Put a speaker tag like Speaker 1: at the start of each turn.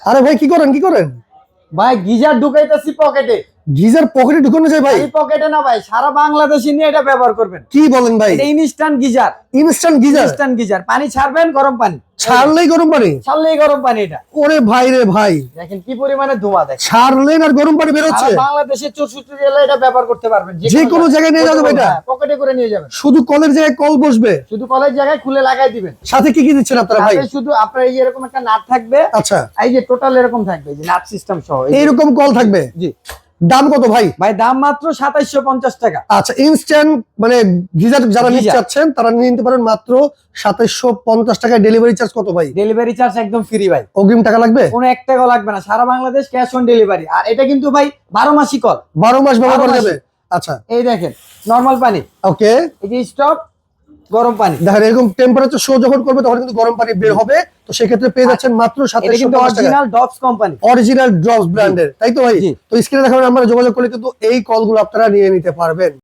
Speaker 1: আরে ভাই কি করেন?
Speaker 2: ভাই গিজার ঢুকাইতেছি পকেটে।
Speaker 1: গিজার পকেটে ঢুকানো যায় ভাই?
Speaker 2: এই পকেটে না ভাই, সারা বাংলাদেশে নিয়ে এটা ব্যবহার করবেন।
Speaker 1: কি বলেন ভাই?
Speaker 2: এটা ইনস্ট্যান্ট গিজার। ইনস্ট্যান্ট গিজার, পানি ছাড়বেন, গরম পানি
Speaker 1: ছাড়লেই গরম পানি?
Speaker 2: ছাড়লেই গরম পানি। এটা
Speaker 1: ওরে ভাই রে ভাই,
Speaker 2: দেখেন কি পরিমাণে ধোঁয়া, দেখেন
Speaker 1: ছাড়লেন আর গরম পানি বের হচ্ছে।
Speaker 2: সারা বাংলাদেশের 64 জেলায় এটা ব্যবহার করতে পারবেন।
Speaker 1: যে কোনো জায়গায় নিয়ে যাবেন এটা?
Speaker 2: পকেটে করে নিয়ে যাবেন।
Speaker 1: শুধু কলের জায়গায় কল বসবে?
Speaker 2: শুধু কলের জায়গায় খুলে লাগাই দিবেন।
Speaker 1: সাথে কি দিচ্ছেন আপনারা ভাই?
Speaker 2: সাথে শুধু আপনার এই যে এরকম একটা নাট থাকবে।
Speaker 1: আচ্ছা,
Speaker 2: এই যে টোটাল এরকম থাকবে, এই যে নাট সিস্টেম সহ
Speaker 1: এইরকম কল থাকবে?
Speaker 2: জি।
Speaker 1: দাম কত ভাই?
Speaker 2: ভাই দাম মাত্র 2750 টাকা।
Speaker 1: আচ্ছা, ইনস্ট্যান্ট মানে গিজার যারা নিতে
Speaker 2: গিজার।
Speaker 1: চাচ্ছেন তারা নিয়ে নিতে পারেন মাত্র 2750 টাকায়। ডেলিভারি চার্জ কত ভাই?
Speaker 2: ডেলিভারি চার্জ একদম ফ্রি ভাই,
Speaker 1: অগ্রিম টাকা লাগবে?
Speaker 2: কোনো 1 টাকাও লাগবে না, সারা বাংলাদেশ ক্যাশ অন ডেলিভারি। আর এটা কিন্তু ভাই 12 মাসই কল,
Speaker 1: 12 মাস ব্যবহার করা
Speaker 2: 12
Speaker 1: যাবে?
Speaker 2: মাসই।
Speaker 1: আচ্ছা,
Speaker 2: এই দেখেন নরমাল পানি,
Speaker 1: ওকে।
Speaker 2: এই যে স্টপ, গরম পানি।
Speaker 1: দেখেন এরকম টেম্পারেচার শো যখন করবে তখন কিন্তু গরম পানি বের হবে। তো সেক্ষেত্রে পেয়ে যাচ্ছেন মাত্র
Speaker 2: এটা কিন্তু
Speaker 1: 2750 টাকা।
Speaker 2: অরিজিনাল ডবস কোম্পানি,
Speaker 1: অরিজিনাল ড্রপস ব্র্যান্ডের, তাই তো ভাই?
Speaker 2: জি।
Speaker 1: তো স্ক্রিনে দেখাবেন আমরা যোগাযোগ করলে কিন্তু এই কলগুলো আপনারা নিয়ে নিতে পারবেন।